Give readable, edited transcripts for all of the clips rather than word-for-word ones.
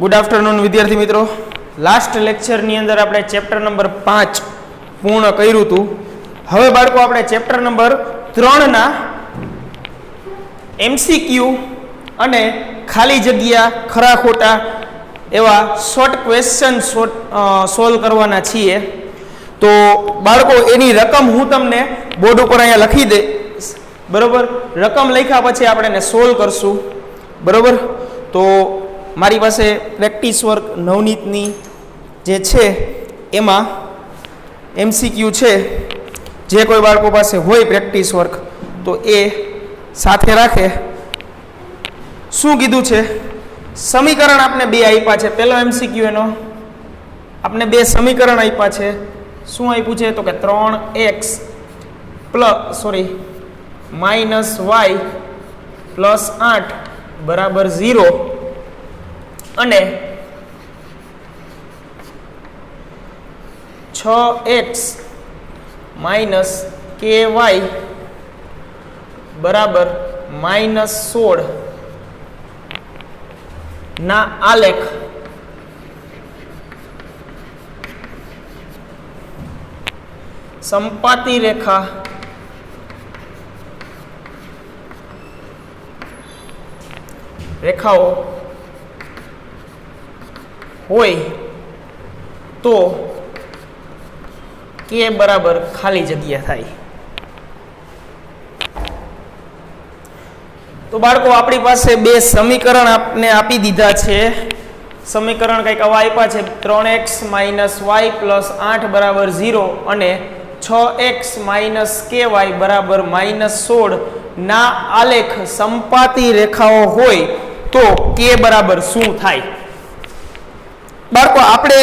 Good afternoon विद्यार्थी मित्रों। Last लेक्चरनी अंदर આપણે ચેપ્ટર નંબર 5 પૂર્ણ કર્યું હતું। હવે બાળકો આપણે ચેપ્ટર નંબર 3 ના એમસીક્યુ અને ખાલી જગ્યા ખરા ખોટા એવા શોર્ટ ક્વેશ્ચન સોલ્વ કરવાના છીએ। તો બાળકો એની રકમ હું તમને બોર્ડ ઉપર અહીંયા લખી દે, બરોબર? રકમ લખ્યા પછી આપણે એને સોલ્વ કરશું, બરોબર? તો મારી પાસે પ્રેક્ટિસ વર્ક નવનીતની જે છે એમાં એમસીક્યુ છે। જે કોઈ બાળકો પાસે હોય પ્રેક્ટિસ વર્ક તો એ સાથે રાખે। શું કીધું છે? સમીકરણ આપણે બે આપ્યા છે। પહેલો એમસીક્યુ એનો આપણે બે સમીકરણ આપ્યા છે। શું આપ્યું છે? તો કે 3x માઇનસ વાય પ્લસ 8 બરાબર 0 અને 6x માઇનસ ky બરાબર માઇનસ 16 ના આલેખ સંપાતી રેખાઓ હોય તો કે બરાબર ખાલી જગ્યા થાય। તો બાળકો આપણી પાસે બે સમીકરણ આપને આપી દીધા છે। સમીકરણ કંઈક આવા આપ્યા છે 3x માઇનસ વાય પ્લસ 8 બરાબર 0 અને 6x માઇનસ ky બરાબર માઇનસ 16 ના આલેખ સંપાતી રેખાઓ હોય તો કે બરાબર શું થાય? બાળકો આપણે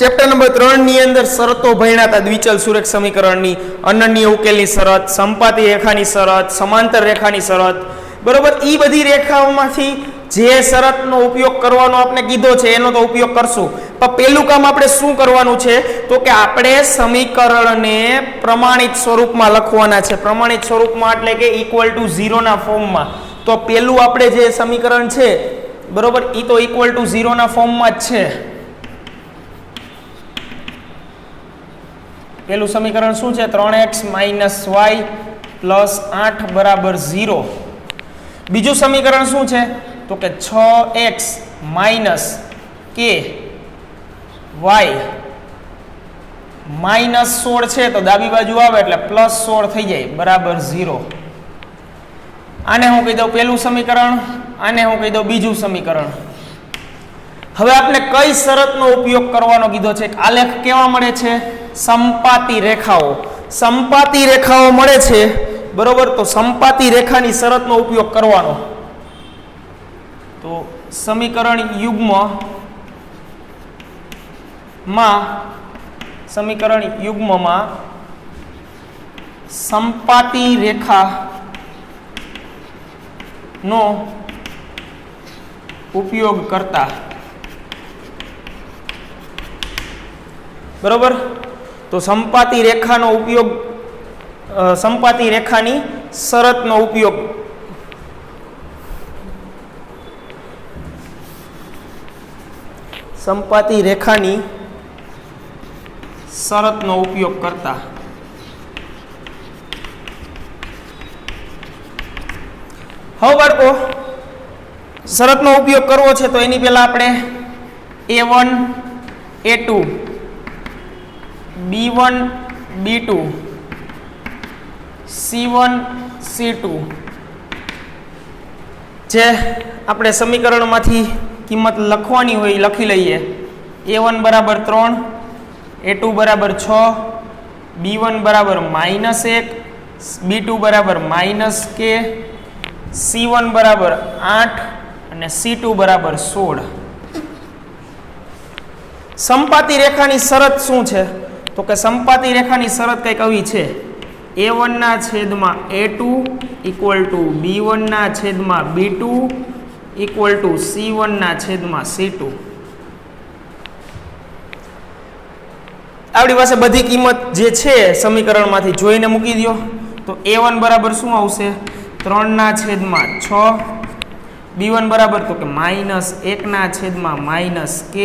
ચેપ્ટર નંબર 3 ની અંદર શરતો ભણ્યા હતા। દ્વિચલ સુરેખ સમીકરણની, અનન્ય ઉકેલની શરત, સંપાતી રેખાની શરત, સમાંતર રેખાની શરત, બરોબર? એ બધી રેખાઓમાંથી જે શરતનો ઉપયોગ કરવાનો આપણે કીધો છે એનો તો ઉપયોગ કરશું। પણ પહેલું કામ આપણે શું કરવાનું છે? તો કે આપણે સમીકરણને પ્રમાણિત સ્વરૂપમાં લખવાના છે। પ્રમાણિત સ્વરૂપમાં એટલે કે ઇક્વલ ટુ 0 ના ફોર્મમાં। તો પહેલું આપણે જે સમીકરણ છે, બરોબર, એ તો ઇક્વલ ટુ 0 ના ફોર્મમાં જ છે। પહેલું સમીકરણ શું છે? 3x માઇનસ વાય પ્લસ 8 બરાબર 0। બીજું સમીકરણ શું છે? તો કે 6x માઇનસ કે વાય માઇનસ 16 છે તો ડાબી બાજુ આવે એટલે પ્લસ 16 થઈ જાય બરાબર 0। આને હું કહી દઉં પહેલું સમીકરણ, આને હું કહી દઉં બીજું સમીકરણ। હવે આપણે કઈ શરતનો ઉપયોગ કરવાનો કીધો છે? આલેખ કેવા મળે છે? સંપાતી રેખાઓ। સંપાતી રેખાઓ મળે છે, બરોબર? તો સંપાતી રેખાની શરતનો ઉપયોગ કરવાનો। તો સમીકરણ યુગ્મમાં સંપાતી રેખાનો ઉપયોગ કરતા, બરોબર? તો સંપાતી રેખાનો ઉપયોગ, સંપાતી રેખાની શરતનો ઉપયોગ, સંપાતી રેખાની શરતનો ઉપયોગ કરતા હવે બાળકો શરતનો ઉપયોગ કરવો છે તો એની પહેલા આપણે a1 a2 b1 b2 c1 c2 જે આપણે સમીકરણમાંથી કિંમત લખવાની હોય લખી લઈએ। a1 બરાબર 3, a2 બરાબર 6, b1 બરાબર -1, b2 બરાબર -k, c1 બરાબર 8 અને c2 બરાબર 16। સંપાતી રેખાની શરત શું છે? તો કે સંપાતી રેખાની શરત કંઈક આવી છે, a1 ના છેદમાં a2 ઇક્વલ ટુ b1 ના છેદમાં b2 ઇક્વલ ટુ c1 ના છેદમાં c2। આપણી પાસે બધી કિંમત જે છે સમીકરણમાંથી જોઈને મૂકી દો। તો a1 બરાબર શું આવશે? 3 ના છેદમાં 6, b1 બરાબર તો કે -1/-k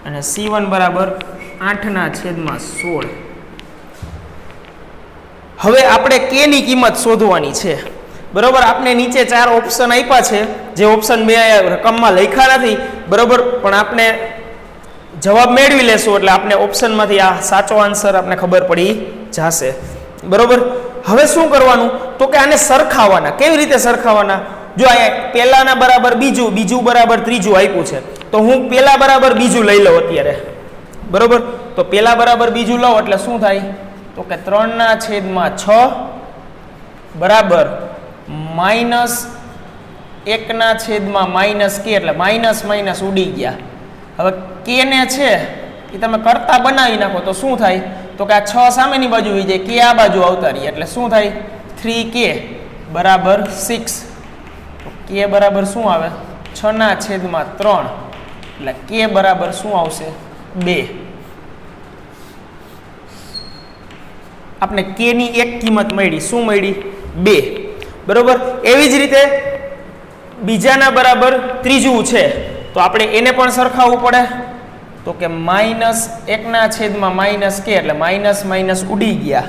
અને c1 બરાબર 8/16. હવે આપણે k ની કિંમત શોધવાની છે. બરોબર, આપણે નીચે 4 ઓપ્શન આપ્યા છે, જે ઓપ્શન મેં રકમમાં લખ્યા નથી. બરોબર, પણ આપણે જવાબ મેળવી લેશું એટલે આપણે ઓપ્શનમાંથી આ સાચો આન્સર આપણે ખબર પડી જશે. બરોબર, હવે શું કરવાનું તો કે આને સરખાવવાના. કેવી રીતે સરખાવવાના? જો અહીંયા પહેલાના બરાબર બીજું, બીજું બરાબર ત્રીજું આપ્યું છે, તો હું પહેલા બરાબર બીજું લઈ લઉં અત્યારે. બરોબર, તો પહેલા બરાબર બીજું લઉં એટલે શું થાય તો કે 3/6 બરાબર -1/-k એટલે માઇનસ માઇનસ ઉડી ગયા. હવે કે ને છે એ તમે કરતા બનાવી નાખો તો શું થાય તો કે આ 6 સામેની બાજુ આવી જાય, કે આ બાજુ આવતા રહીએ એટલે શું થાય 3k બરાબર 6. તો k બરાબર શું આવે 6/3 એટલે k બરાબર શું આવશે 2. આપણે k ની એક કિંમત મળી, શું મળી 2. બરોબર, એવી જ રીતે બીજાના બરાબર ત્રીજું છે તો આપણે એને પણ સરખાવવું પડે. તો કે -1/-k એટલે માઇનસ માઇનસ ઉડી ગયા,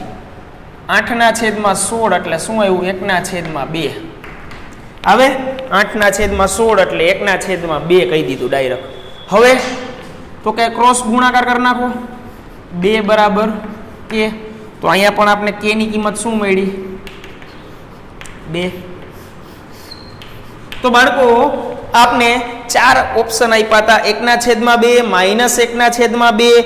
8/16 એટલે શું આવ્યું 1/2. હવે 8/16 એટલે 1/2 કહી દીધું ડાયરેક્ટ. હવે તો કે ક્રોસ ગુણાકાર કરી નાખો, 2 બરાબર k. તો અહીંયા પણ આપણે k ની કિંમત શું મળી 2. તો બાળકો આપને 4 ઓપ્શન આપ્યા હતા, 1/2, -1/2,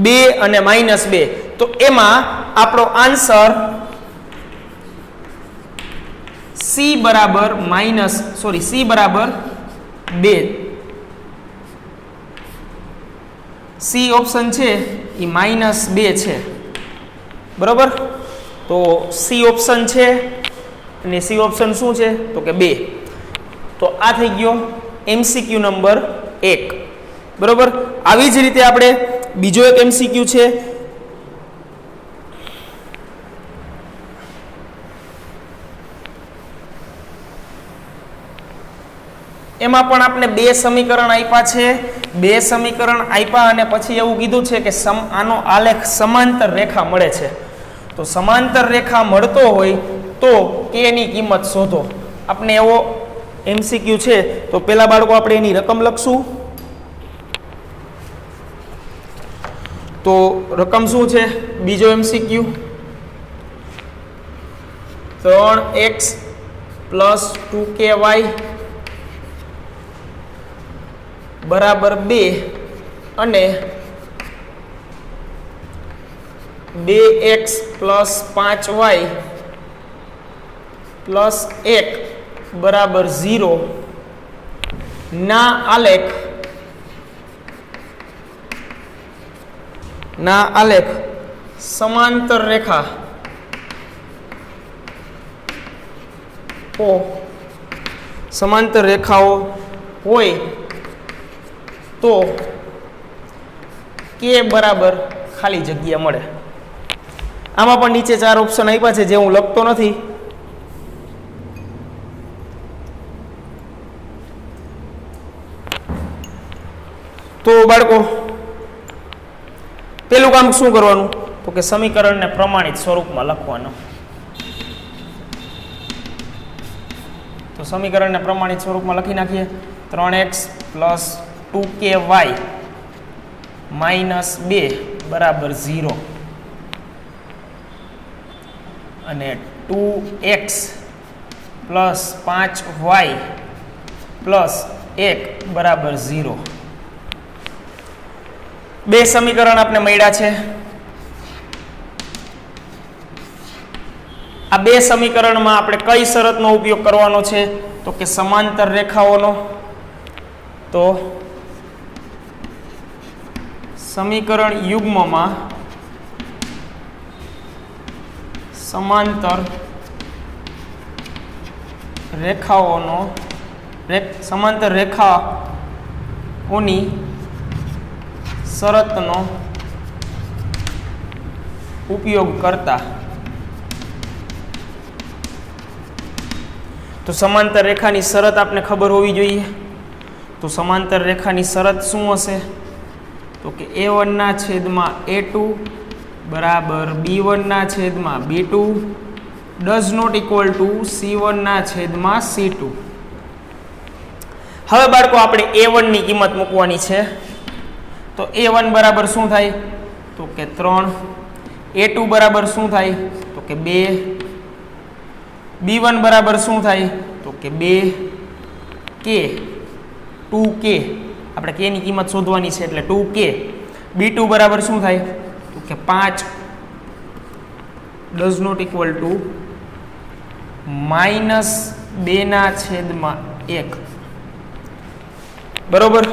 2 અને -2. તો એમાં આપણો આન્સર c બરાબર 2. c ઓપ્શન છે એ -2 છે. બરોબર, તો c ઓપ્શન છે અને c ઓપ્શન શું છે તો કે 2. તો આ થઈ ગયો MCQ નંબર 1. બરોબર, આવી જ રીતે આપણે બીજો એક MCQ છે, એમાં પણ આપણે 2 સમીકરણ આપ્યા છે. 2 સમીકરણ આપ્યા અને પછી એવું કીધું છે કે આનો આલેખ સમાંતર રેખા મળે છે. તો સમાંતર રેખા મળતો હોય તો k ની કિંમત શોધો. આપણે એવો MCQ છે. તો પેલા બાળકો આપણે એની રકમ લખશું. તો રકમ શું છે બીજો MCQ 3x + 2ky બરાબર 2 અને 2x + 5y + 1 બરાબર 0 ના આલેખ સમાંતર રેખા સમાંતર રેખાઓ હોય તો k બરાબર ખાલી જગ્યા મળે. આમાં પણ નીચે 4 ઓપ્શન આપ્યા છે જે હું લખતો નથી. તો બાળકો પેલું કામ શું કરવાનું તો કે સમીકરણને પ્રમાણિત સ્વરૂપમાં લખવાનું. તો સમીકરણને પ્રમાણિત સ્વરૂપમાં લખી નાખીએ. 3x + 2ky - 2 બરાબર 0 અને 2x + 5y + 1 બરાબર 0. 2 સમીકરણ આપણે મળ્યા છે. આ 2 સમીકરણમાં આપણે કઈ શરતનો ઉપયોગ કરવાનો છે તો કે સમાંતર રેખાઓનો. તો સમીકરણ યુગ્મમાં સમાંતર રેખાઓની શરતનો ઉપયોગ કરતા. તો સમાંતર રેખાની શરત આપણે ખબર હોવી જોઈએ. તો સમાંતર રેખાની શરત શું હશે? તો કે A1 ના છેદમાં A2 બરાબર B1 ના છેદમાં B2 does not equal two C1 ના છેદમાં C2. હવે બાળકો આપણે A1 ની કિંમત મૂકવાની છે. તો A1 બરાબર શું થાય? તો કે 3. A2 બરાબર શું થાય? તો કે 2. B1 બરાબર શું થાય? તો કે 2. K 2K આપણે K ની કિંમત શોધવાની છે એટલે 2K. B2 બરાબર શું થાય? તો કે 5 ડઝ નોટ ઇક્વલ ટુ -2 ના છેદમાં 1. બરોબર.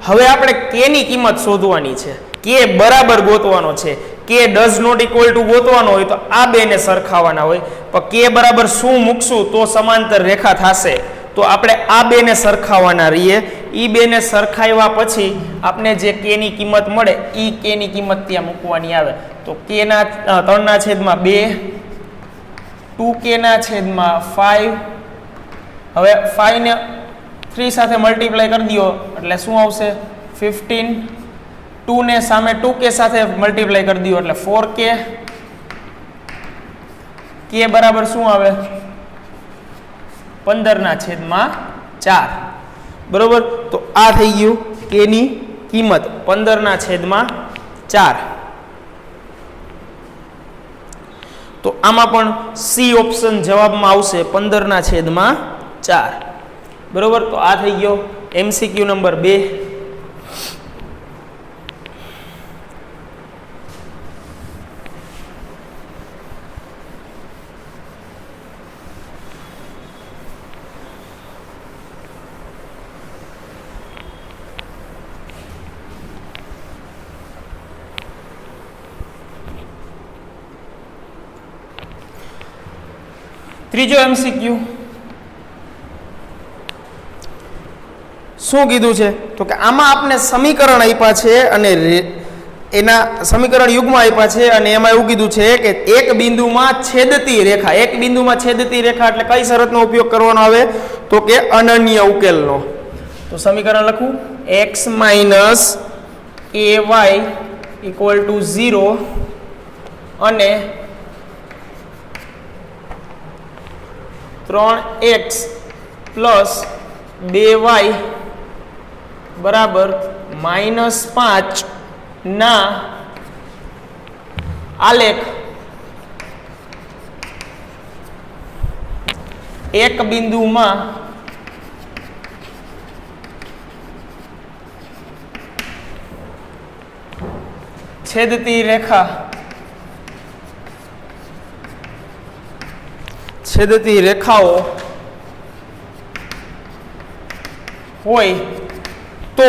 હવે આપણે K ની કિંમત શોધવાની છે. K બરાબર ગોતવાનો છે. K does not equal to ગોતવાનો હોય તો આ બેને સરખાવવાના હોય. પણ K બરાબર શું મૂકશું તો સમાંતર રેખા થશે? તો આપણે આ બેને સરખાવવાના રહીએ. ઈ બેને સરખાવ્યા પછી આપણે જે K ની કિંમત મળે ઈ K ની કિંમત ત્યાં મૂકવાની આવે. તો K ના 3 ના છેદમાં 2 2K ના છેદમાં 5. હવે 5 ને 3 સાથે મલ્ટીપ્લાય કરી દો એટલે શું આવશે? 15. 2 ને સામે 2K સાથે મલ્ટીપ્લાય કરી દો એટલે 4K. K બરાબર શું આવે? 15 ના છેદમાં 4. બરોબર. તો આ થઈ ગયું K ની કિંમત 15 ના છેદમાં 4. તો આમાં પણ સી ઓપ્શન જવાબમાં આવશે 15 ના છેદમાં 4. બરોબર. તો આ થઈ ગયો MCQ નંબર 2. ત્રીજો MCQ શું કીધું છે? તો કે આમાં આપણે સમીકરણ આપ્યા છે અને એના સમીકરણ યુગમાં આપ્યા છે અને એમાં એવું કીધું છે કે એક બિંદુમાં છેદતી રેખા એટલે કઈ શરતનો ઉપયોગ કરવાનો આવે? તો કે અનન્ય ઉકેલનો. તો સમીકરણ લખું x - ay = 0 અને 3x + 2y બરાબર -5 ના આલેખ એક બિંદુમાં છેદતી રેખાઓ હોય તો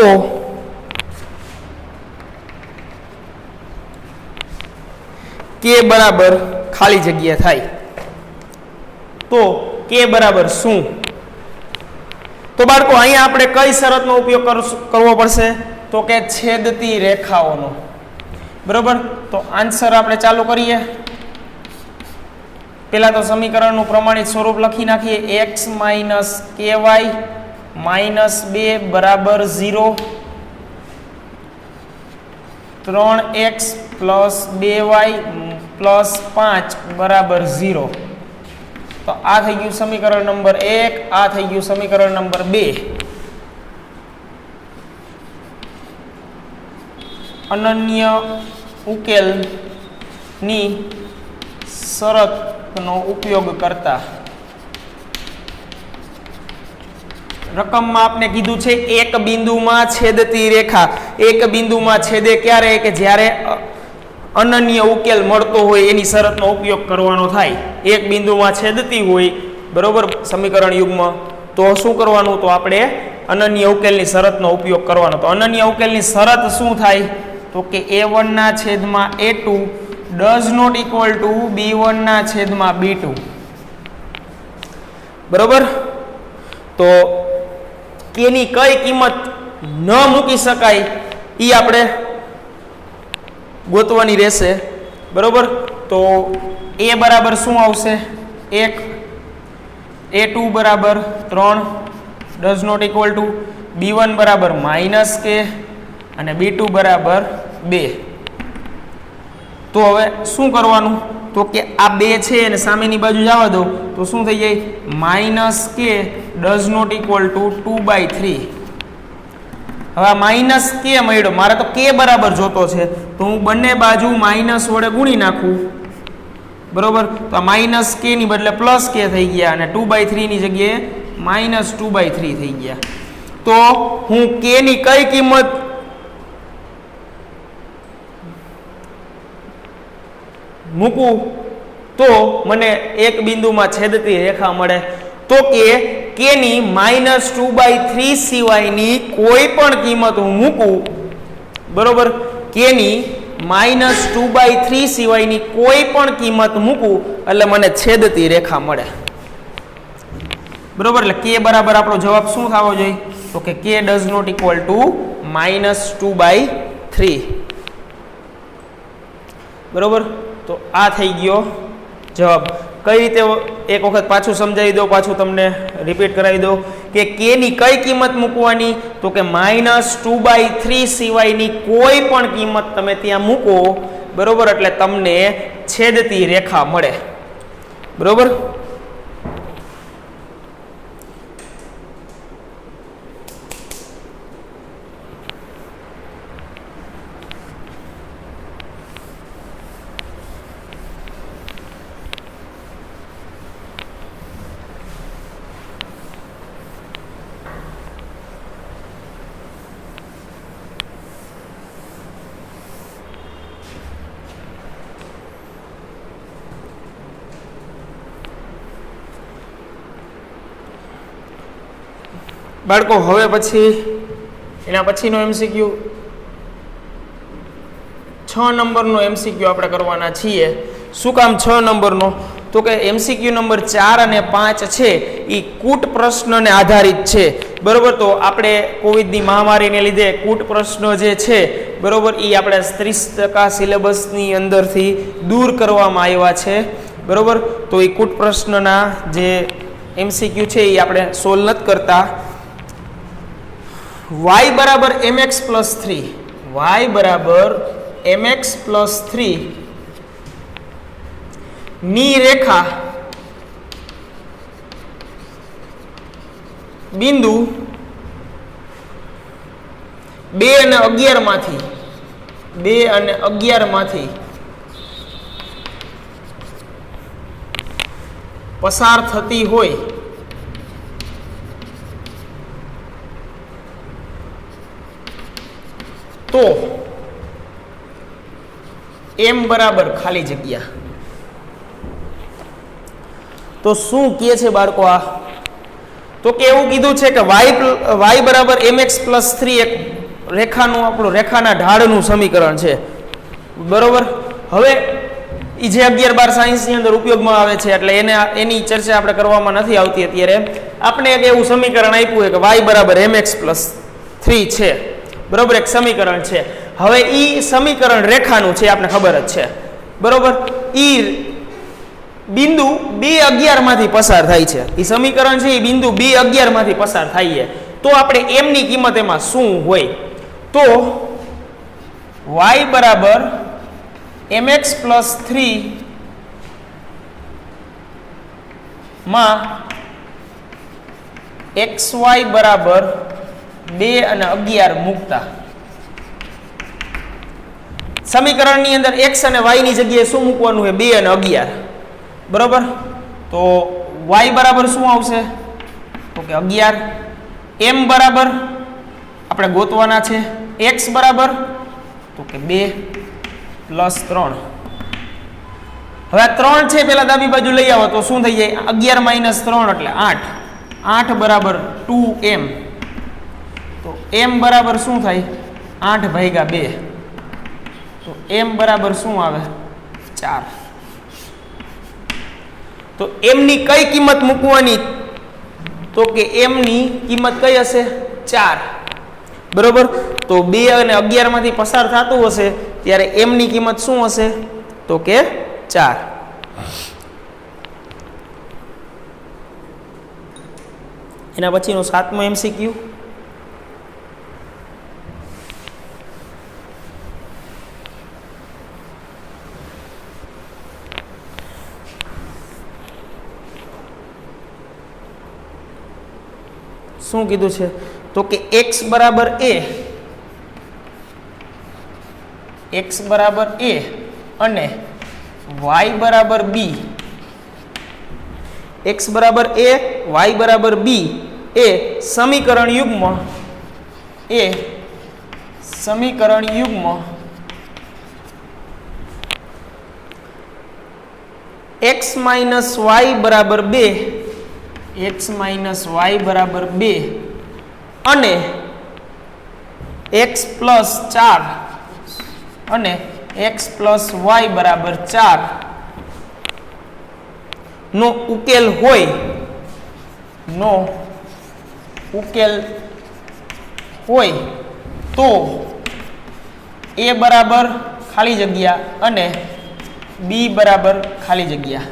K બરાબર ખાલી જગ્યા થાય. તો K બરાબર શું? તો બાળકો અહીંયા આપણે કઈ શરતનો ઉપયોગ કરવો પડશે? તો કે છેદતી રેખાઓનો. બરોબર. તો આન્સર આપણે ચાલુ કરીએ. પહેલા તો સમીકરણનું પ્રમાણિત સ્વરૂપ લખી નાખીએ. x - ky -2 બરાબર 0. 3x + 2y + 5 બરાબર 0. તો આ થઈ ગયું સમીકરણ નંબર 1. આ થઈ ગયું સમીકરણ નંબર 2. અનન્ય ઉકેલની શરતનો ઉપયોગ કરતા રકમમાં આપણે કીધું છે એક બિંદુમાં છેદતી રેખા. એક બિંદુમાં છેદે ક્યારે? કે જ્યારે અનન્ય ઉકેલ મળતો હોય એની શરતનો ઉપયોગ કરવાનો થાય. એક બિંદુમાં છેદતી હોય બરોબર સમીકરણ યુગમાં તો શું કરવાનું? તો આપણે અનન્ય ઉકેલની શરતનો ઉપયોગ કરવાનો. તો અનન્ય ઉકેલની શરત શું થાય? તો કે A1 ના છેદમાં A2 does not equal two B1 ના છેદમાં B2. બરોબર. તો K ની કઈ કિંમત ન મૂકી શકાય એ આપણે ગોતવાની રહેશે. બરોબર. તો A બરાબર શું આવશે? 1. a2 બરાબર 3 does not equal two b1 બરાબર -k અને b2 બરાબર 2. તો હવે શું કરવાનું? તો કે આ 2 છે અને સામેની બાજુ જવા દો તો શું થઈ જાય? -k does not equal to 2/3. હવે આ -k મળ્યો, મારે તો k બરાબર જોતો છે તો હું બંને બાજુ માઇનસ વડે ગુણી નાખું, બરોબર? તો આ -k ની બદલે +k થઈ ગયા અને 2/3 ની જગ્યાએ -2/3 થઈ ગયા. તો હું k ની કઈ કિંમત મૂકું તો મને એક બિંદુમાં છેદતી રેખા મળે? તો કે k ની -2/3 સિવાયની કોઈ પણ કિંમત હું મૂકું, બરોબર? k ની -2/3 સિવાયની કોઈ પણ કિંમત મૂકું એટલે મને છેદતી રેખા મળે, બરોબર? એટલે k બરાબર આપણો જવાબ શું થવો જોઈએ? તો કે k does not equal to -2/3, બરોબર? તો આ થઈ ગયો જવાબ. કઈ રીતે? એક વખત પાછું સમજાવી દો, પાછું તમને રિપીટ કરાવી દો કે k ની કઈ કિંમત મૂકવાની? તો કે -2/3 સિવાયની કોઈ પણ કિંમત તમે ત્યાં મૂકો, બરોબર? એટલે તમને છેદતી રેખા મળે, બરોબર? બાળકો હવે પછી એના પછીનો MCQ 6 નંબરનો MCQ આપણે કરવાના છીએ. શું કામ 6 નંબરનો? તો કે MCQ નંબર 4 અને 5 છે એ કૂટ પ્રશ્નને આધારિત છે, બરોબર? તો આપણે કોવિડની મહામારીને લીધે કૂટ પ્રશ્નો જે છે, બરોબર, એ આપણે 30% સિલેબસની અંદરથી દૂર કરવામાં આવ્યા છે, બરોબર? તો એ કૂટ પ્રશ્નના જે MCQ છે એ આપણે સોલ્વ નથી કરતા. y બરાબર mx પ્લસ 3, y બરાબર mx પ્લસ 3 ની રેખા બિંદુ 2 અને 11 માંથી પસાર થતી હોય તો m બરાબર ખાલી જગ્યા. તો શું કહે છે બાળકો આ? તો કે એવું કીધું છે કે y બરાબર mx પ્લસ 3 એક રેખાનું આપણું રેખાના ઢાળનું સમીકરણ છે, બરોબર? હવે એ જે 11-12 સાયન્સની અંદર ઉપયોગમાં આવે છે એટલે એની ચર્ચા આપણે કરવામાં નથી આવતી અત્યારે. આપણે એક એવું સમીકરણ આપ્યું છે કે y બરાબર mx પ્લસ 3 છે, બરોબર? એક સમીકરણ છે. હવે એ સમીકરણ રેખાનું છે, આપણે ખબર જ છે, બરોબર? એ બિંદુ 2-11 માંથી પસાર થાય છે. એ સમીકરણ છે એ બિંદુ 2-11 માંથી પસાર થાય છે. તો આપણે m ની કિંમત એમાં શું હોય? તો y બરાબર mx પ્લસ 3 માં xy બરાબર 2 અને 11 મૂકતા સમીકરણની અંદર x અને y ની જગ્યાએ શું મૂકવાનું છે? 2 અને 11, બરોબર? તો y બરાબર શું આવશે? તો કે 11. m બરાબર આપણે ગોતવાના છે. x બરાબર તો કે 2 પ્લસ 3. હવે 3 છે પેલા ડાબી બાજુ લઈ આવો તો શું થઈ જાય? 11 માઇનસ 3 એટલે 8. 8 બરાબર 2m. તો m બરાબર શું થાય? 8 ભાગ્યા 2. તો m બરાબર શું આવે? 4. તો m ની કઈ કિંમત મૂકવાની? તો કે m ની કિંમત કઈ હશે? 4, બરોબર? તો 2 અને 11 માંથી પસાર થતું હશે ત્યારે m ની કિંમત શું હશે? તો કે 4. એના પછીનો 7મો MCQ. શું કીધું છે તો કે x બરાબર a અને y બરાબર b, x બરાબર a y બરાબર b એ સમીકરણ યુગ્મ x માઇનસ y બરાબર 2 અને x પ્લસ 4 અને x પ્લસ y બરાબર 4 નો ઉકેલ હોય તો a બરાબર ખાલી જગ્યા અને b બરાબર ખાલી જગ્યા.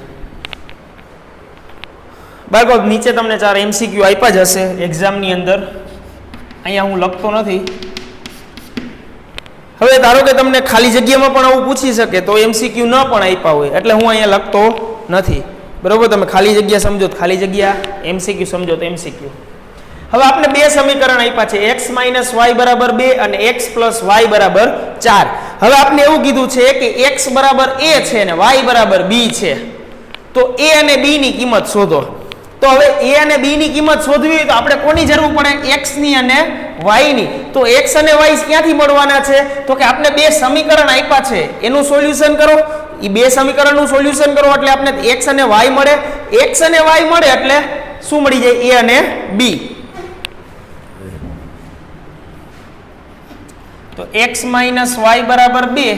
બાળકો નીચે તમને 4 MCQ આપ્યા જ હશે એક્ઝામની અંદર, અહીંયા હું લખતો નથી. હવે ધારો કે તમને ખાલી જગ્યામાં પણ આવું પૂછી શકે તો MCQ ન પણ આપ્યા હોય એટલે હું અહીંયા લખતો નથી. બરોબર, તમે ખાલી જગ્યા સમજો તો ખાલી જગ્યા, MCQ સમજો તો MCQ. હવે આપણે બે સમીકરણ આપ્યા છે, x માઇનસ y બરાબર 2 અને x પ્લસ y બરાબર 4. હવે આપણે એવું કીધું છે કે x બરાબર a છે અને y બરાબર b છે, તો a અને b ની કિંમત શોધો. તો હવે a અને b ની કિંમત શોધવી હોય તો આપણે કોની જરૂર પડે? x ની અને y ની. તો x અને y ક્યાંથી મળવાના છે? તો કે આપણે બે સમીકરણ આપ્યા છે એનું સોલ્યુશન કરો. એ બે સમીકરણનું સોલ્યુશન કરો એટલે આપણે x અને y મળે. x અને y મળે એટલે શું મળી જાય? a અને b. તો x માઇનસ y બરાબર 2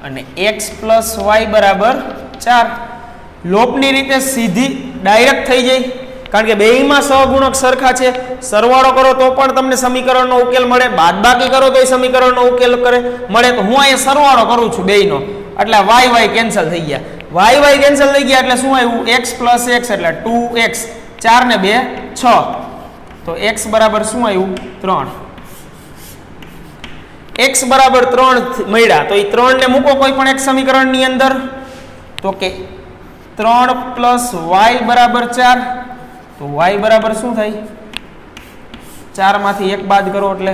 અને x પ્લસ y બરાબર 4. લોપની રીતે સીધી ડાયરેક્ટ થઈ જાય કારણ કે બેયમાં સહગુણક સરખા છે. સરવાળો કરો તો પણ તમને સમીકરણનો ઉકેલ મળે, બાદબાકી કરો તો એ સમીકરણનો ઉકેલ મળે. તો હું અહીંયા સરવાળો કરું છું બેયનો એટલે y કેન્સલ થઈ ગયા. y કેન્સલ થઈ ગયા એટલે શું આવ્યું? x પ્લસ x એટલે 2x, 4 ને 2 6. તો x બરાબર શું આવ્યું? 3. x બરાબર 3 મળ્યા તો એ 3 ને મૂકો કોઈ પણ એક સમીકરણની અંદર તો કે 3 પ્લસ y બરાબર 4. તો y બરાબર શું થાય? 4 માંથી 1 બાદ કરો એટલે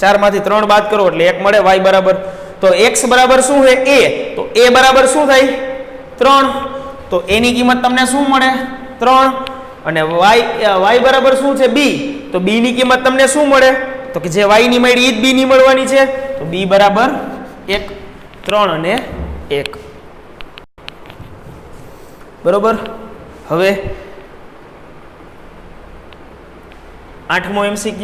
4 માંથી 3 બાદ કરો એટલે 1 મળે. y બરાબર તો x બરાબર શું છે? a. તો a બરાબર શું થાય? 3. તો a ની કિંમત તમને શું મળે? 3. અને y બરાબર શું છે? b. તો b ની કિંમત તમને શું મળે? તો કે જે y ની મળી એ જ b ની મળવાની છે. તો b બરાબર 1, 3 અને 1. બરોબર. હવે 8મો MCQ.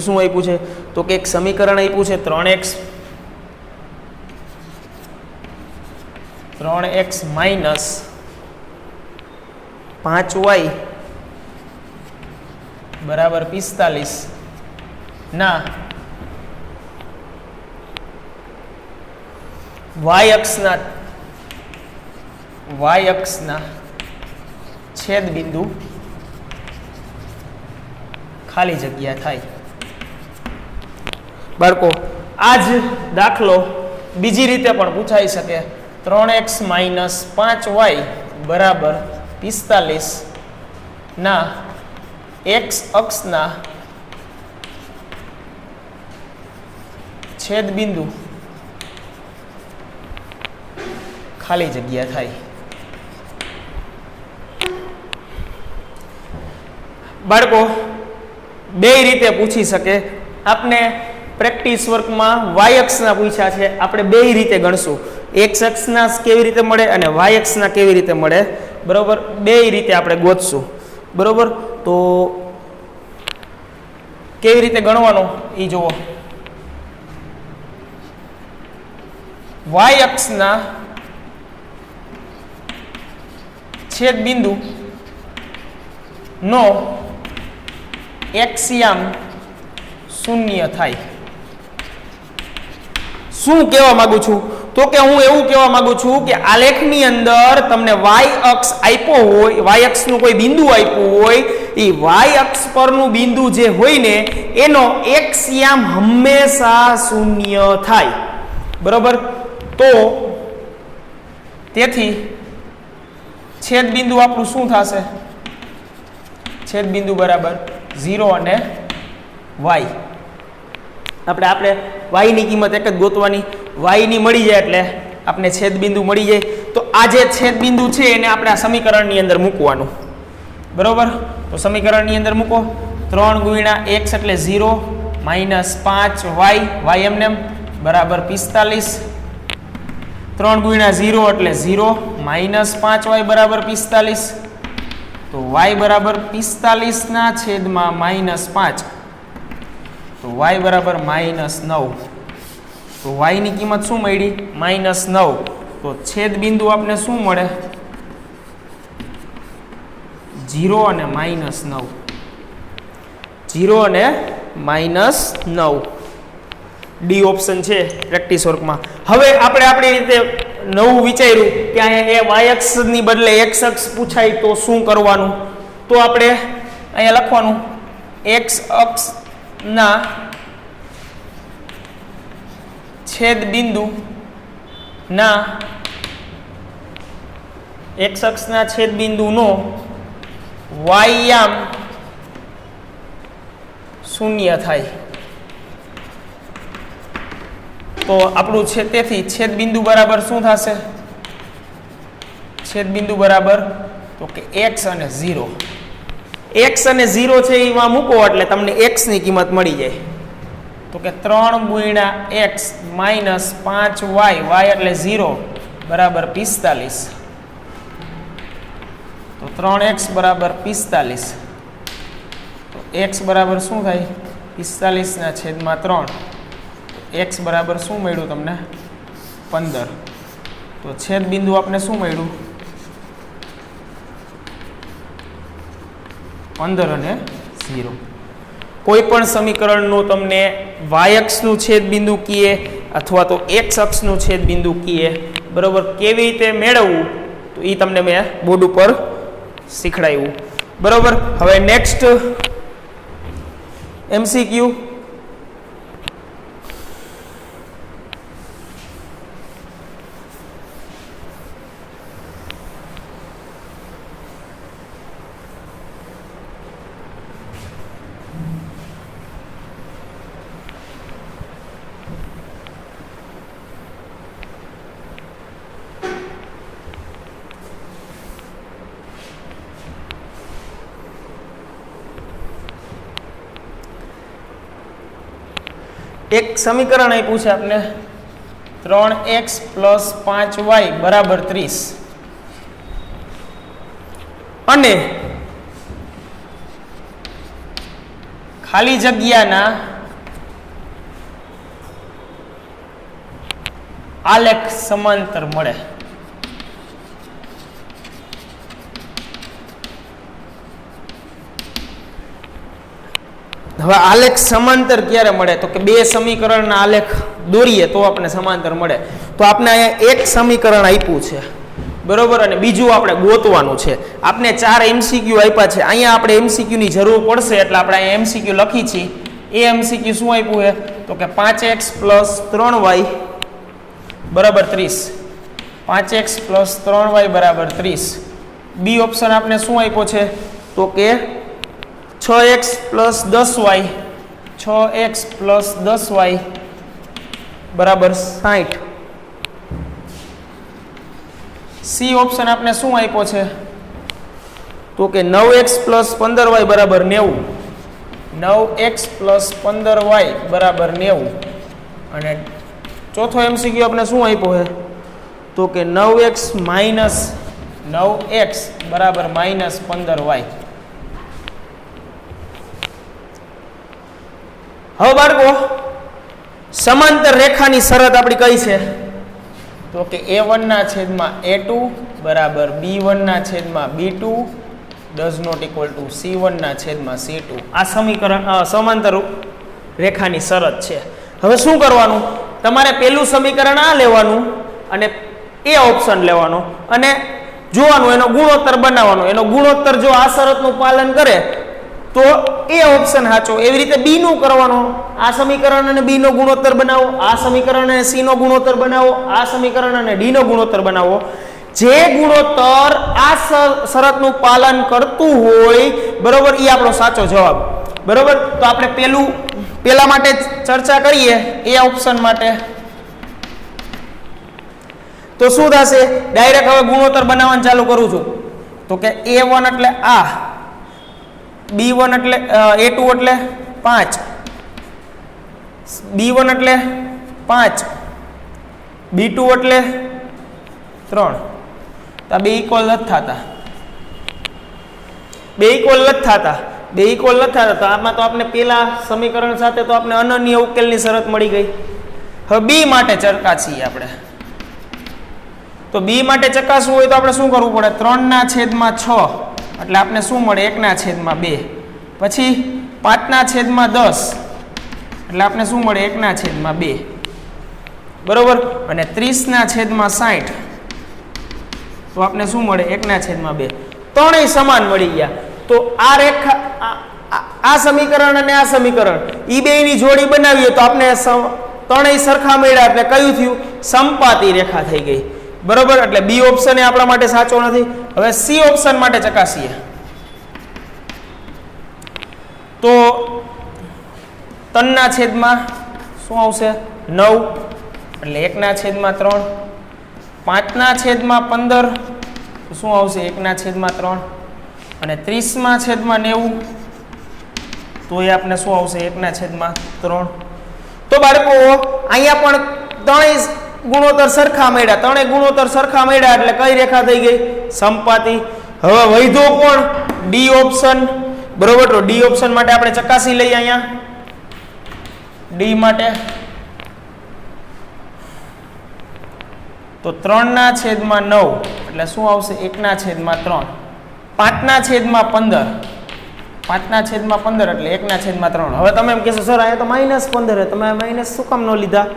શું આપ્યું છે? તો કે એક સમીકરણ આપ્યું છે 3x માઇનસ 5y બરાબર 45 ના y અક્ષના છેદ બિંદુ ખાલી જગ્યા થાય. બાળકો આ જ દાખલો બીજી રીતે પણ પૂછાઈ શકે. 3x માઇનસ 5y બરાબર 45 ના x અક્ષના છેદ બિંદુ ખાલી જગ્યા થાય. બાળકો બે રીતે પૂછી શકે. આપને પ્રેક્ટિસ વર્કમાં y અક્ષના પૂછ્યા છે, આપણે બે રીતે ગણશું. x અક્ષના કેવી રીતે મળે અને y અક્ષના કેવી રીતે મળે. બરોબર, બે રીતે આપણે ગોતશું. બરોબર, તો કેવી રીતે ગણવાનો એ જુઓ. y અક્ષના છેદ બિંદુ નો એક્સિયામ શૂન્ય થાય. શું કહેવા માંગુ છું? તો કે હું એવું કહેવા માંગુ છું કે આલેખની અંદર તમને y અક્ષ આપ્યો હોય, y અક્ષનું કોઈ બિંદુ આપ્યું હોય, એ y અક્ષ પરનું બિંદુ જે હોય ને એનો x યામ હંમેશા શૂન્ય થાય. બરોબર? તો તેથી છેદ બિંદુ આપણું શું થશે? છેદ બિંદુ બરાબર 0 અને y. આપણે y ની કિંમત એક જ ગોતવાની, y ની મળી જાય એટલે આપણે છેદ બિંદુ મળી જાય. તો આ જે છેદ બિંદુ છે એને આપણે આ સમીકરણની અંદર મૂકવાનું. બરોબર? તો સમીકરણની અંદર મૂકો. 3 ગુણ્યા x એટલે 0 માઇનસ 5y, y એમને બરાબર 45. 3 ગુણ્યા 0 એટલે 0 માઇનસ 5y બરાબર 45. તો y બરાબર 45 ના છેદમાં માઇનસ 5. તો y બરાબર -9. તો y ની કિંમત શું મળી? -9. તો છેદ બિંદુ આપણે શું મળે? 0 અને -9. 0 અને -9. ડી ઓપ્શન છે પ્રેક્ટિસ વર્કમાં. હવે આપણે આપણી રીતે નવું વિચાર્યું કે અહીંયા y અક્ષની બદલે x અક્ષ પૂછાય તો શું કરવાનું? તો આપણે અહીંયા લખવાનું x અક્ષના છેદ બિંદુ ના x અક્ષના છેદ બિંદુનો y યામ શૂન્ય થાય. તો આપણું છે તેથી છેદ બિંદુ બરાબર શું થશે? છેદ બિંદુ બરાબર તો કે x અને 0. x અને 0 છે એમાં મૂકો એટલે તમને x ની કિંમત મળી જાય. તો કે 3 ગુણ્યા x માઇનસ 5y, y એટલે 0 બરાબર 45. તો 3x બરાબર 45. તો x બરાબર શું થાય? 45 ના છેદમાં 3. x બરાબર શું મળ્યું તમને? 15. તો છેદ બિંદુ આપણે શું મળ્યું? 15 અને 0. કોઈ પણ સમીકરણનું તમને y અક્ષનું છેદ બિંદુ કીએ અથવા તો x અક્ષનું છેદ બિંદુ કીએ, બરોબર, કેવી રીતે મેળવવું તો એ તમને મેં બોર્ડ ઉપર શીખડાવ્યું. બરોબર? હવે નેક્સ્ટ MCQ. એક સમીકરણ આપ્યું છે આપણે 3x + 5y બરાબર 30 અને ખાલી જગ્યાના આલેખ સમાંતર મળે. હવે આલેખ સમાંતર ક્યારે મળે તો કે બે સમીકરણના આલેખ દોરીએ તો આપણે સમાંતર મળે. તો આપણે અહીંયા એક સમીકરણ આપ્યું છે, બરોબર, અને બીજું આપણે ગોતવાનું છે. આપણે 4 MCQ આપ્યા છે. અહીંયા આપણે MCQ ની જરૂર પડશે એટલે આપણે અહીંયા MCQ લખી છે. એ MCQ શું આપ્યું છે તો કે 5x + 3y બરાબર 30. 5x + 3y બરાબર 30. બી ઓપ્શન આપણે શું આપ્યો છે તો કે 6x + 10y 6x + 10y બરાબર 60. સી ઓપ્શન આપણે શું આપ્યો છે તો કે 9x + 15y બરાબર 90. 9x + 15y બરાબર 90. અને ચોથો MCQ આપણે શું આપ્યો છે તો કે 9x બરાબર -15y. હવે બાળકો સમાંતર રેખાની શરત આપણી કઈ છે તો કે a1 ના છેદમાં a2 બરાબર b1 ના છેદમાં b2 does not equal to c1 ના છેદમાં c2. આ સમીકરણ સમાંતર રેખાની શરત છે. હવે શું કરવાનું, તમારે પહેલું સમીકરણ આ લેવાનું અને એ ઓપ્શન લેવાનો અને જોવાનું એનો ગુણોત્તર બનાવવાનો. એનો ગુણોત્તર જો આ શરતનું પાલન કરે તો એ ઓપ્શન સાચો. એવી રીતે બી નું કરવાનો, આ સમીકરણ અને બી નો ગુણોત્તર બનાવો, આ સમીકરણ અને સી નો ગુણોત્તર બનાવો, આ સમીકરણ અને ડી નો ગુણોત્તર બનાવો. જે ગુણોત્તર આ શરતનું પાલન કરતું હોય બરોબર એ આપણો સાચો જવાબ. બરોબર, તો આપણે પેલા માટે ચર્ચા કરીએ એ ઓપ્શન માટે. તો શું થશે, ડાયરેક્ટ હવે ગુણોત્તર બનાવવાનું ચાલુ કરું છું. તો કે A1 એટલે આ, B1 એટલે A2 એટલે 5, B1 એટલે 5, B2 એટલે 3. તો બે ઇક્વલ નથી થતા, બે ઇક્વલ નથી થતા. તો આમાં તો આપણે પેલા સમીકરણ સાથે તો આપણે અનન્ય ઉકેલની શરત મળી ગઈ. હવે બી માટે ચકાસીએ આપણે. તો બી માટે ચકાસવું હોય તો આપણે શું કરવું પડે, 3/6 એટલે આપણે શું મળે 1/2. પછી 5/10 એટલે આપણે શું મળે 1/2. બરોબર, અને 30/60 તો આપણે શું મળે 1/2. ત્રણેય સમાન મળી ગયા. તો આ રેખા આ સમીકરણ અને આ સમીકરણ ઈ બેયની જોડી બનાવીએ તો આપણે ત્રણેય સરખા મળ્યા એટલે કયું થયું, સમપાતી રેખા થઈ ગઈ. બરોબર, એટલે બી ઓપ્શન એ આપણા માટે સાચો નથી. હવે સી ઓપ્શન માટે ચકાસીએ. તો 3/શું આવશે 9 એટલે 1/3. 5/15 શું આવશે 1/3. અને 30/90 તો એ આપણે શું આવશે 1/3. તો બાળકો અહીંયા પણ ત્રણેય ગુણોત્તર સરખા મળ્યા, એટલે કઈ રેખા થઈ ગઈ, સમપાતી. હવે વૈધો કોણ, ડી ઓપ્શન. બરોબર, તો ડી ઓપ્શન માટે આપણે ચકાસી લઈએ. અહીંયા ડી માટે તો 3/9 એટલે શું આવશે 1/3. 5/15 એટલે 1/3. હવે તમે એમ કહેશો સર અહીંયા તો -15 તમે માઇનસ શું કામ ન લીધા?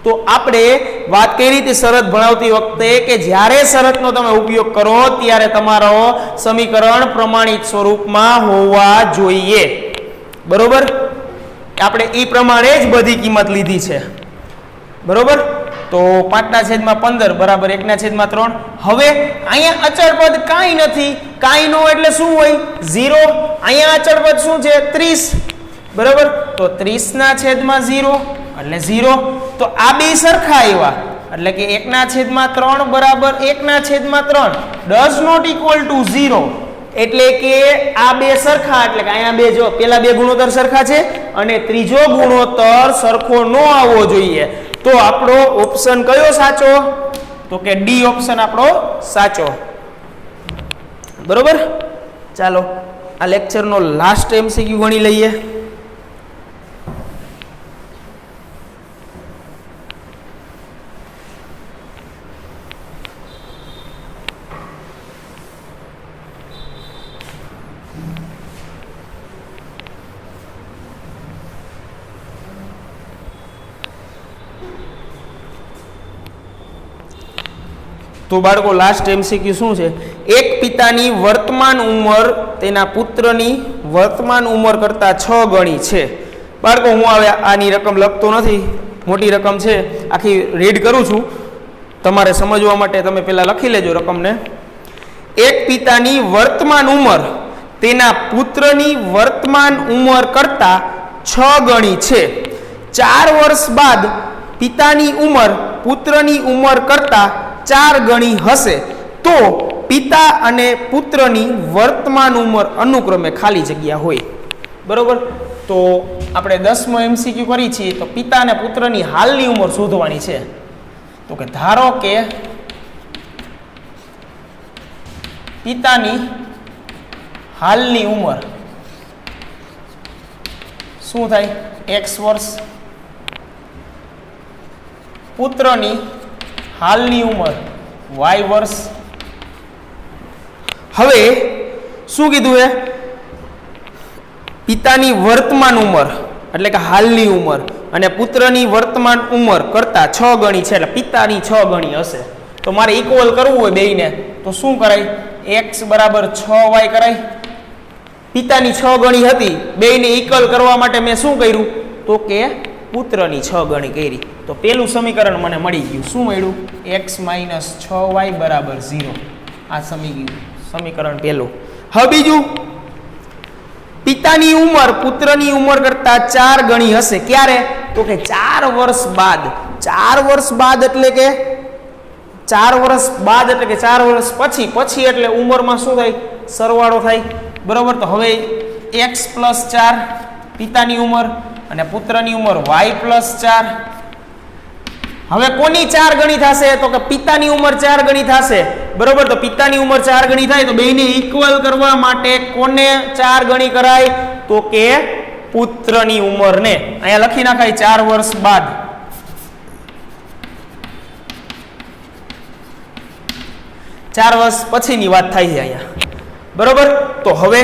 તો આપણે વાત કરી હતી શરત ભણાવતી વખતે કે જ્યારે શરતનો તમે ઉપયોગ કરો ત્યારે તમારો સમીકરણ પ્રમાણિત સ્વરૂપમાં હોવા જોઈએ. બરોબર, આપણે એ પ્રમાણે જ બધી કિંમત લીધી છે. બરોબર, તો 5/15 બરાબર 1/3. હવે અહીંયા અચળ પદ કાંઈ નથી, કાંઈ નો એટલે શું હોય 0. અહીંયા અચળ પદ શું છે 30. બરાબર, તો 30/0 એટલે 0. તો આ બે સરખા આવ્યા એટલે કે 1/3 બરાબર 1/3 ડઝ નોટ ઇક્વલ ટુ 0. એટલે કે આ બે સરખા, એટલે કે અહીંયા બે જો પેલા બે ગુણોત્તર સરખા છે અને ત્રીજો ગુણોત્તર સરખો ન આવવો જોઈએ. તો આપણો ઓપ્શન કયો સાચો, તો કે ડી ઓપ્શન આપણો સાચો. બરોબર, ચાલો આ લેક્ચરનો લાસ્ટ એમસીક્યુ ગણી લઈએ. તો બાળકો લાસ્ટ એમસીક્યુ શું છે, એક પિતાની વર્તમાન ઉંમર તેના પુત્રની વર્તમાન ઉંમર કરતાં 6 ગણી છે. બાળકો હું હવે આની રકમ લખતો નથી, મોટી રકમ છે, આખી રીડ કરું છું તમારે સમજવા માટે. તમે પહેલાં લખી લેજો રકમને. એક પિતાની વર્તમાન ઉંમર તેના પુત્રની વર્તમાન ઉંમર કરતાં 6 ગણી છે. 4 વર્ષ બાદ પિતાની ઉંમર પુત્રની ઉંમર કરતાં 4 ગણી હશે તો પિતા અને પુત્રની વર્તમાન ઉંમર અનુક્રમે ખાલી જગ્યા હોય. બરોબર, તો આપણે 10મો એમસીક્યુ કરી છીએ. તો પિતા અને પુત્રની હાલની ઉંમર શોધવાની છે. તો કે ધારો કે પિતાની હાલની ઉંમર શું થાય x વર્ષ, પુત્રની હાલની ઉંમર y વર્ષ. હવે શું કીધું એ પિતાની વર્તમાન ઉંમર એટલે કે હાલની ઉંમર અને પુત્રની વર્તમાન ઉંમર કરતાં 6 ગણી છે એટલે પિતાની 6 ગણી હશે. તો મારે ઇક્વલ કરવું હોય બેયને તો શું કરાય? x બરાબર 6y કરાય. પિતાની 6 ગણી હતી, બેયને ઇક્વલ કરવા માટે મેં શું કર્યું? તો કે પુત્રની 6 ગણી કરી. તો પેલું સમીકરણ મને મળી ગયું. શું મળ્યું? x - 6y બરાબર 0. આ સમીકરણ પેલું. હવે બીજું, પિતાની ઉંમર પુત્રની ઉંમર કરતા 4 ગણી હશે. ક્યારે? તો કે 4 વર્ષ બાદ. 4 વર્ષ બાદ એટલે કે 4 વર્ષ બાદ એટલે કે 4 વર્ષ પછી. પછી એટલે ઉંમરમાં શું થાય? સરવાળો થાય. બરોબર. તો હવે x + 4 પિતાની ઉંમર અને પુત્રની ઉંમર y + 4. હવે કોની 4 ગણી થશે? તો કે પિતાની ઉંમર 4 ગણી થશે. બરોબર. તો પિતાની ઉંમર 4 ગણી થાય તો બેયને ઇક્વલ કરવા માટે કોને 4 ગણી કરાય? તો કે પુત્રની ઉંમરને. અહીંયા લખી નાખાય 4 વર્ષ બાદ. ચાર વર્ષ પછીની વાત થાય છે અહીંયા. બરોબર. તો હવે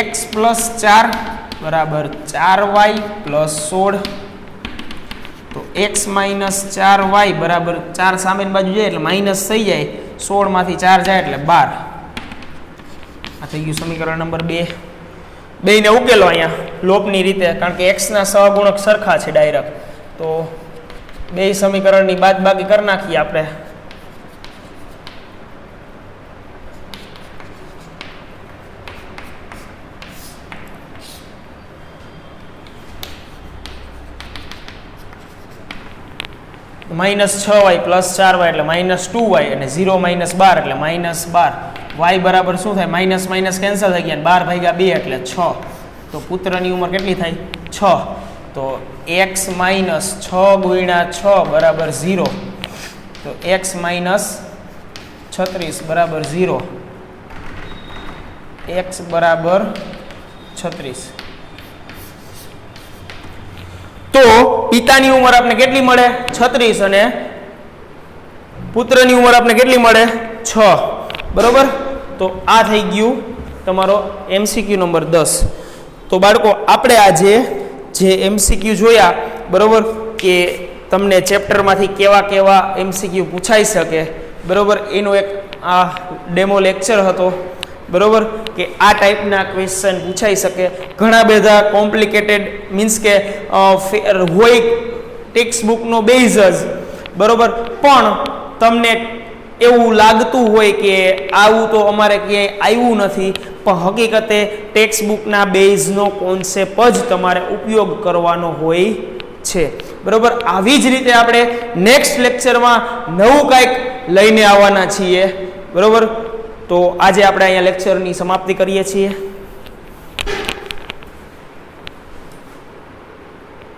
x + 4 બરાબર 4y + 16. તો x - 4y બરાબર 4 સામેની બાજુ જાય એટલે માઇનસ થઈ જાય. 16 માંથી 4 જાય એટલે 12. આ થઈ ગયું સમીકરણ નંબર 2. બેયને ઉકેલો અહીંયા લોપની રીતે, કારણ કે x ના સહગુણક સરખા છે ડાયરેક્ટ. તો બે સમીકરણની બાદબાકી કરી નાખીએ આપણે. -6y + 4y એટલે -2y અને 0 - 12 એટલે -12. y બરાબર શું થાય? માઇનસ માઇનસ કેન્સલ થઈ ગયા. 12 / 2 એટલે 6. તો પુત્રની ઉંમર કેટલી થાય? 6. તો x - 6 × 6 બરાબર 0. તો x - 36 બરાબર 0. x બરાબર 36. તો પિતાની ઉંમર આપણે કેટલી મળે? 36 અને પુત્રની ઉંમર આપણે કેટલી મળે? 6. બરોબર. તો આ થઈ ગયું તમારો MCQ નંબર 10. તો બાળકો આપણે આજે જે MCQ જોયા, બરોબર, કે તમને ચેપ્ટરમાંથી કેવા કેવા MCQ પૂછાઈ શકે, બરોબર, એનો એક આ ડેમો લેક્ચર હતો. બરોબર, કે આ ટાઈપના ક્વેશ્ચન પૂછાઈ શકે. ઘણા બધા કોમ્પ્લિકેટેડ મીન્સ કે હોય ટેક્સ્ટ બુકનો બેઝ જ, બરોબર, પણ તમને એવું લાગતું હોય કે આવું તો અમારે ક્યાંય આવ્યું નથી, પણ હકીકતે ટેક્સ્ટ બુકના બેઝનો કોન્સેપ્ટ જ તમારે ઉપયોગ કરવાનો હોય છે. બરોબર. આવી જ રીતે આપણે નેક્સ્ટ લેક્ચરમાં નવું કંઈક લઈને આવવાના છીએ. બરોબર. તો આજે આપણે અહીંયા લેક્ચરની સમાપ્તિ કરીએ છીએ.